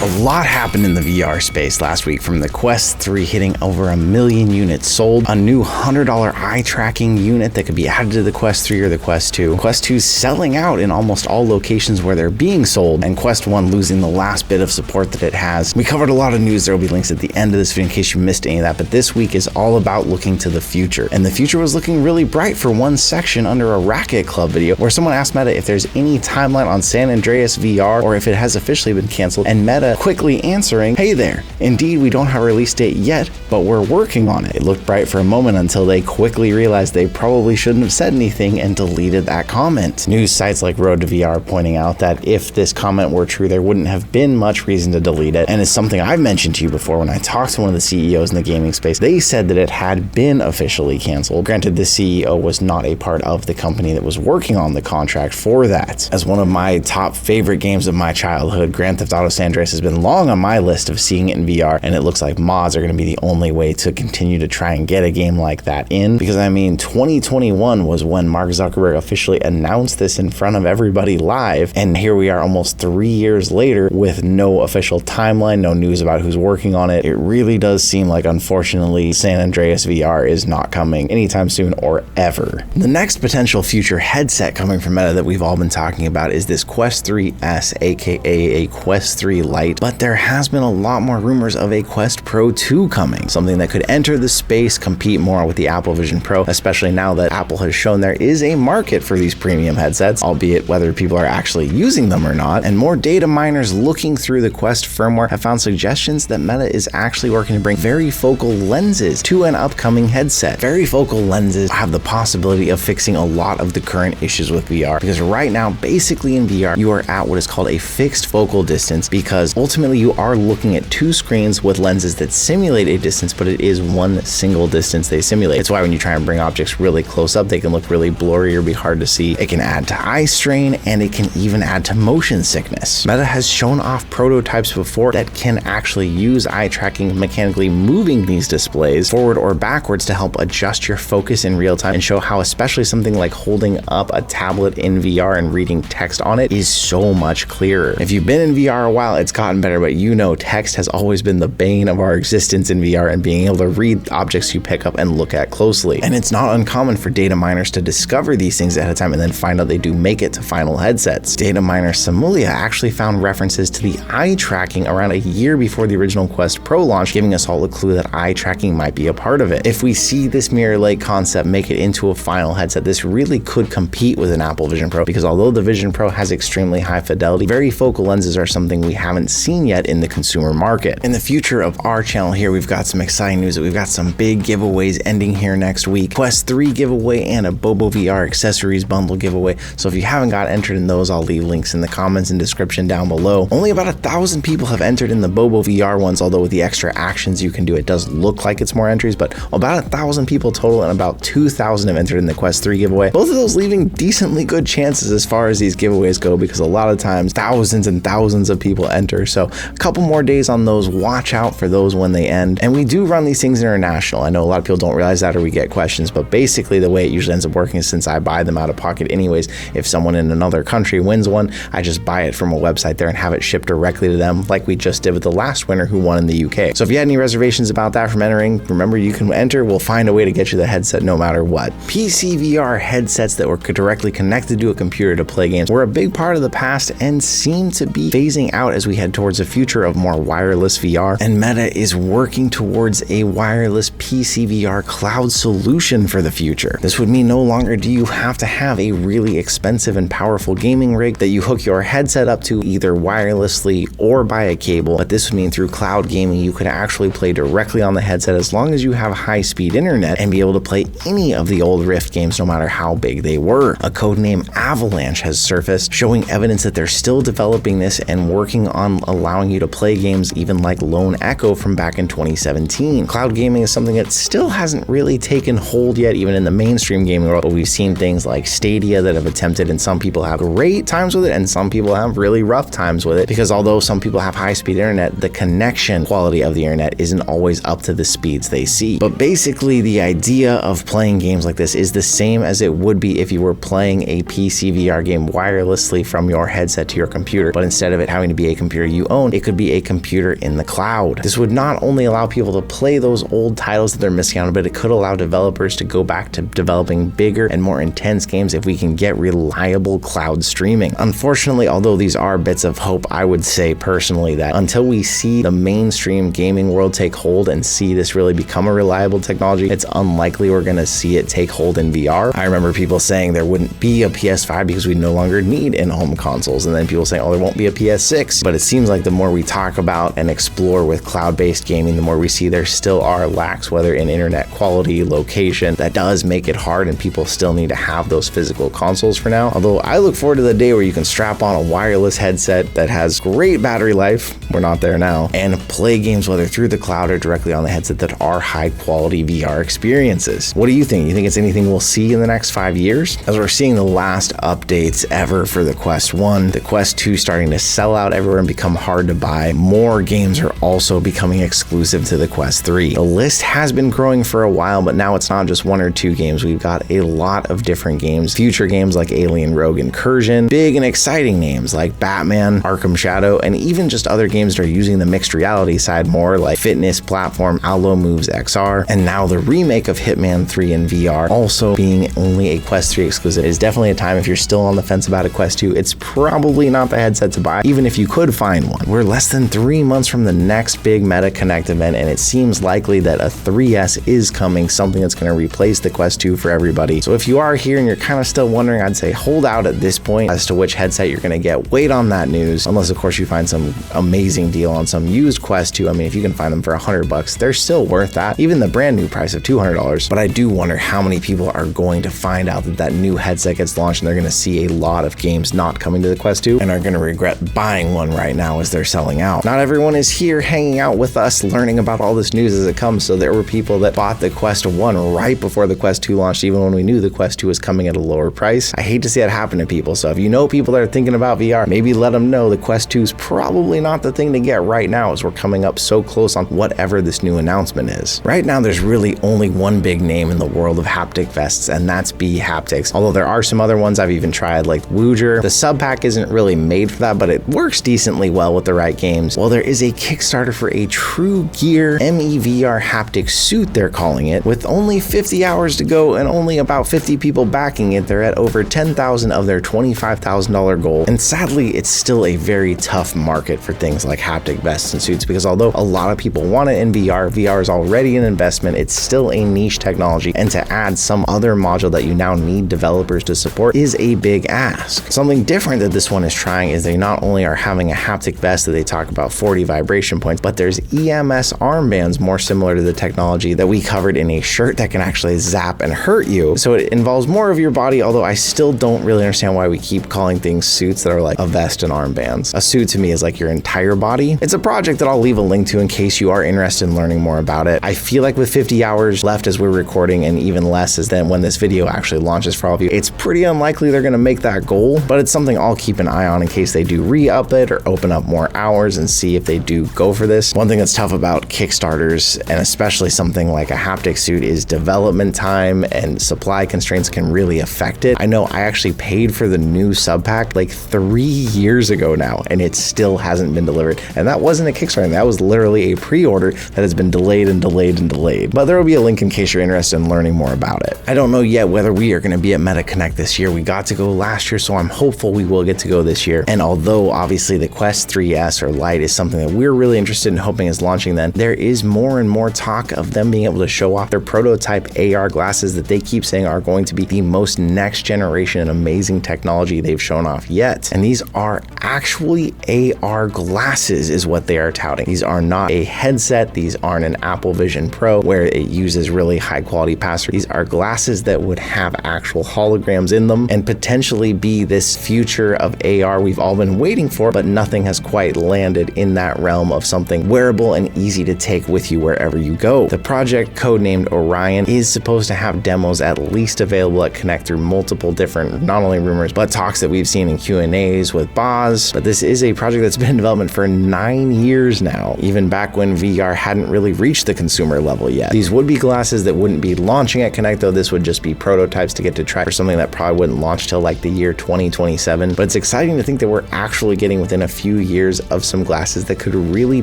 A lot happened in the VR space last week, from the Quest 3 hitting over 1 million units sold, a new $100 eye tracking unit that could be added to the Quest 3 or the Quest 2, Quest 2 selling out in almost all locations where they're being sold, and Quest 1 losing the last bit of support that it has. We covered a lot of news. There will be links at the end of this video in case you missed any of that, but this week is all about looking to the future. And the future was looking really bright for one section under a Racket Club video where someone asked Meta if there's any timeline on San Andreas VR or if it has officially been canceled, and Meta quickly answering, "Hey there, indeed we don't have a release date yet, but we're working on it." It looked bright for a moment until they quickly realized they probably shouldn't have said anything and deleted that comment. News sites like Road to VR pointing out that if this comment were true, there wouldn't have been much reason to delete it, and it's something I've mentioned to you before when I talked to one of the CEOs in the gaming space. They said that it had been officially canceled. Granted, the CEO was not a part of the company that was working on the contract for that. As one of my top favorite games of my childhood, Grand Theft Auto San Andreas has been long on my list of seeing it in VR, and it looks like mods are going to be the only way to continue to try and get a game like that in, because I mean 2021 was when Mark Zuckerberg officially announced this in front of everybody live, and here we are almost 3 years later with no official timeline, no news about who's working on it. It really does seem like, unfortunately, San Andreas VR is not coming anytime soon or ever. The next potential future headset coming from Meta that we've all been talking about is this Quest 3S, aka a Quest 3 Lite, but there has been a lot more rumors of a Quest Pro 2 coming, something that could enter the space, compete more with the Apple Vision Pro, especially now that Apple has shown there is a market for these premium headsets, albeit whether people are actually using them or not. And more data miners looking through the Quest firmware have found suggestions that Meta is actually working to bring varifocal lenses to an upcoming headset. Varifocal lenses have the possibility of fixing a lot of the current issues with VR, because right now, basically in VR, you are at what is called a fixed focal distance, because ultimately you are looking at two screens with lenses that simulate a distance, but it is one single distance they simulate. It's why when you try and bring objects really close up, they can look really blurry or be hard to see. It can add to eye strain, and it can even add to motion sickness. Meta has shown off prototypes before that can actually use eye tracking, mechanically moving these displays forward or backwards to help adjust your focus in real time, and show how especially something like holding up a tablet in VR and reading text on it is so much clearer. If you've been in VR a while, it's gotten better, but you know text has always been the bane of our existence in VR, and being able to read objects you pick up and look at closely. And it's not uncommon for data miners to discover these things ahead of time and then find out they do make it to final headsets. Data miner Samulia actually found references to the eye tracking around a year before the original Quest Pro launch, giving us all a clue that eye tracking might be a part of it. If we see this Mirror Lake concept make it into a final headset, this really could compete with an Apple Vision Pro, because although the Vision Pro has extremely high fidelity, varifocal lenses are something we haven't seen yet in the consumer market. In the future of our channel here, we've got some exciting news that we've got some big giveaways ending here next week. Quest 3 giveaway and a Bobo VR accessories bundle giveaway. So if you haven't got entered in those, I'll leave links in the comments and description down below. Only about 1,000 people have entered in the Bobo VR ones, although with the extra actions you can do, it does look like it's more entries, but about 1,000 people total, and about 2,000 have entered in the Quest 3 giveaway. Both of those leaving decently good chances as far as these giveaways go, because a lot of times thousands and thousands of people enter. So a couple more days on those. Watch out for those when they end. And we do run these things international. I know a lot of people don't realize that, or we get questions, but basically the way it usually ends up working is, since I buy them out of pocket anyways, if someone in another country wins one, I just buy it from a website there and have it shipped directly to them, like we just did with the last winner who won in the UK. So if you had any reservations about that from entering, remember you can enter. We'll find a way to get you the headset no matter what. PCVR headsets that were directly connected to a computer to play games were a big part of the past and seem to be phasing out as we head towards a future of more wireless VR, and Meta is working towards a wireless PCVR cloud solution for the future. This would mean no longer do you have to have a really expensive and powerful gaming rig that you hook your headset up to either wirelessly or by a cable, but this would mean through cloud gaming you could actually play directly on the headset as long as you have high-speed internet, and be able to play any of the old Rift games no matter how big they were. A codename AVALANCHE has surfaced, showing evidence that they're still developing this and working on allowing you to play games even like Lone Echo from back in 2017. Cloud gaming is something that still hasn't really taken hold yet, even in the mainstream gaming world, but we've seen things like Stadia that have attempted, and some people have great times with it and some people have really rough times with it, because although some people have high-speed internet, the connection quality of the internet isn't always up to the speeds they see. But basically the idea of playing games like this is the same as it would be if you were playing a PC VR game wirelessly from your headset to your computer, but instead of it having to be a computer you own, it could be a computer in the cloud. This would not only allow people to play those old titles that they're missing out on, but it could allow developers to go back to developing bigger and more intense games if we can get reliable cloud streaming. Unfortunately, although these are bits of hope, I would say personally that until we see the mainstream gaming world take hold and see this really become a reliable technology, it's unlikely we're going to see it take hold in VR. I remember people saying there wouldn't be a PS5 because we no longer need in-home consoles, and then people saying, oh, there won't be a PS6. But it seems like the more we talk about and explore with cloud-based gaming, the more we see there still are lacks, whether in internet quality, location, that does make it hard, and people still need to have those physical consoles for now. Although I look forward to the day where you can strap on a wireless headset that has great battery life, we're not there now, and play games whether through the cloud or directly on the headset that are high quality VR experiences. What do you think? You think it's anything we'll see in the next 5 years? As we're seeing the last updates ever for the Quest 1, the Quest 2 starting to sell out everywhere and become hard to buy, more games are also becoming exclusive to the Quest 3. The list has been growing for a while, but now it's not just 1 or 2 games. We've got a lot of different games, future games like Alien Rogue Incursion, big and exciting names like Batman, Arkham Shadow, and even just other games that are using the mixed reality side more, like fitness platform Allo Moves XR, and now the remake of Hitman 3 in VR, also being only a Quest 3 exclusive. It is definitely a time, if you're still on the fence about a Quest 2, it's probably not the headset to buy, even if you could find one. We're less than 3 months from the next big Meta Connect event, and it seems likely that a 3S is coming, something that's going to replace the Quest 2 for everybody. So if you are here and you're kind of still wondering, I'd say hold out at this point as to which headset you're going to get. Wait on that news, unless of course you find some amazing deal on some used Quest 2. I mean, if you can find them for $100, they're still worth that, even the brand new price of $200. But I do wonder how many people are going to find out that that new headset gets launched and they're going to see a lot of games not coming to the Quest 2 and are going to regret buying one right now as they're selling out. Not everyone is here hanging out with us learning about all this news as it comes, so there were people that bought the Quest 1 right before the Quest 2 launched, even when we knew the Quest 2 was coming at a lower price. I hate to see that happen to people, so if you know people that are thinking about VR, maybe let them know the Quest 2 is probably not the thing to get right now, as we're coming up so close on whatever this new announcement is. Right now, there's really only one big name in the world of haptic vests, and that's VR Haptics. Although there are some other ones I've even tried, like Wooger. The sub pack isn't really made for that, but it works decently well with the right games. Well, there is a Kickstarter for a true gear VR Haptic suit, they're calling it, with only 50 hours to go and only about 50 people backing it. They're at over 10,000 of their $25,000 goal, and sadly, it's still a very tough market for things like haptic vests and suits, because although a lot of people want it in VR is already an investment, it's still a niche technology, and to add some other module that you now need developers to support is a big ask. Something different that this one is trying is they not only are having a haptic vest that they talk about 40 vibration points, but there's EMS armbands more similar to the technology that we covered in a shirt that can actually zap and hurt you. So it involves more of your body, although I still don't really understand why we keep calling things suits that are like a vest and armbands. A suit to me is like your entire body. It's a project that I'll leave a link to in case you are interested in learning more about it. I feel like with 50 hours left as we're recording, and even less as then when this video actually launches for all of you, it's pretty unlikely they're going to make that goal, but it's something I'll keep an eye on in case they do re-up it or open up more hours and see if they do go for this. One thing that's tough about Kickstarters, and especially something like a haptic suit, is development time and supply constraints can really affect it. I know I actually paid for the new sub pack like 3 years ago now, and it still hasn't been delivered. And that wasn't a Kickstarter, that was literally a pre-order that has been delayed and delayed and delayed. But there will be a link in case you're interested in learning more about it. I don't know yet whether we are going to be at Meta Connect this year. We got to go last year, so I'm hopeful we will get to go this year. And although obviously the Quest 3S or Lite is something that we're really interested in hoping is launching then, there is more and more talk of them being able to show off their prototype AR glasses that they keep saying are going to be the most next generation and amazing technology they've shown off yet. And these are actually AR glasses is what they are touting. These are not a headset. These aren't an Apple Vision Pro where it uses really high quality pass-through. These are glasses that would have actual holograms in them and potentially be this future of AR we've all been waiting for, but nothing has quite landed in that realm of something wearable and easy to take with you wherever you go. The project, codenamed Orion, is supposed to have demos at least available at Connect through multiple different, not only rumors, but talks that we've seen in Q&As with Boz. But this is a project that's been in development for 9 years now, even back when VR hadn't really reached the consumer level yet. These would be glasses that wouldn't be launching at Connect, though this would just be prototypes to get to try for something that probably wouldn't launch till like the year 2027. But it's exciting to think that we're actually getting within a few years of some glasses that could really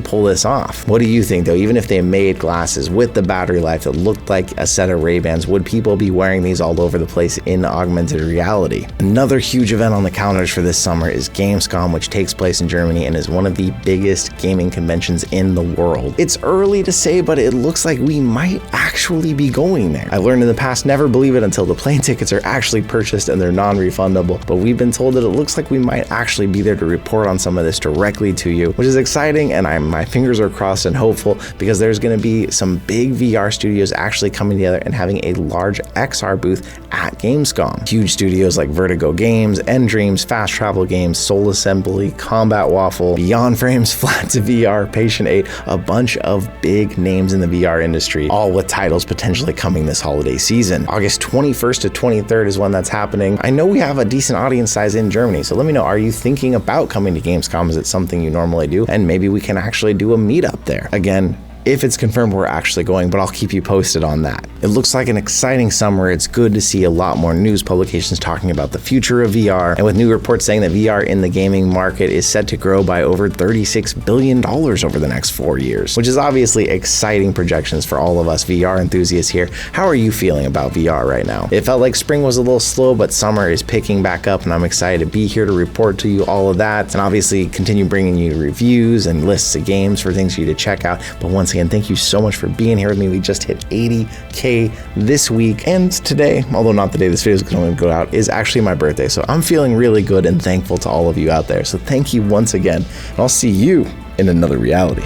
pull this off. What do you think though? Even if they made glasses with the battery life that looked like a set of Ray-Bans, would people be wearing these all over the place in augmented reality? Another huge event on the calendars for this summer is Gamescom, which takes place in Germany and is one of the biggest gaming conventions in the world. It's early to say, but it looks like we might actually be going there. I learned in the past, never believe it until the plane tickets are actually purchased and they're non-refundable, but we've been told that it looks like we might actually be there to report on some of this directly to you, which is exciting, and my fingers are crossed and hopeful because there's going to be some big VR studios actually coming together and having a large XR booth at Gamescom. Huge studios like Vertigo Games, Endreams, Fast Travel Games, Soul Assembly, Combat Waffle, Beyond Frames, Flat to VR, Patient 8, a bunch of big names in the VR industry, all with titles potentially coming this holiday season. August 21st to 23rd is when that's happening. I know we have a decent audience size in Germany, so let me know, are you thinking about coming to Gamescom? Is it something you normally do? And maybe we can actually do a meetup there. Again, if it's confirmed we're actually going, but I'll keep you posted on that. It looks like an exciting summer. It's good to see a lot more news publications talking about the future of VR, and with new reports saying that VR in the gaming market is set to grow by over $36 billion over the next 4 years, which is obviously exciting projections for all of us VR enthusiasts here. How are you feeling about VR right now? It felt like spring was a little slow, but summer is picking back up, and I'm excited to be here to report to you all of that, and obviously continue bringing you reviews and lists of games for things for you to check out. But once again, thank you so much for being here with me. We just hit 80K this week, and today, although not the day this video is going to go out, is actually my birthday. So I'm feeling really good and thankful to all of you out there. So thank you once again, and I'll see you in another reality.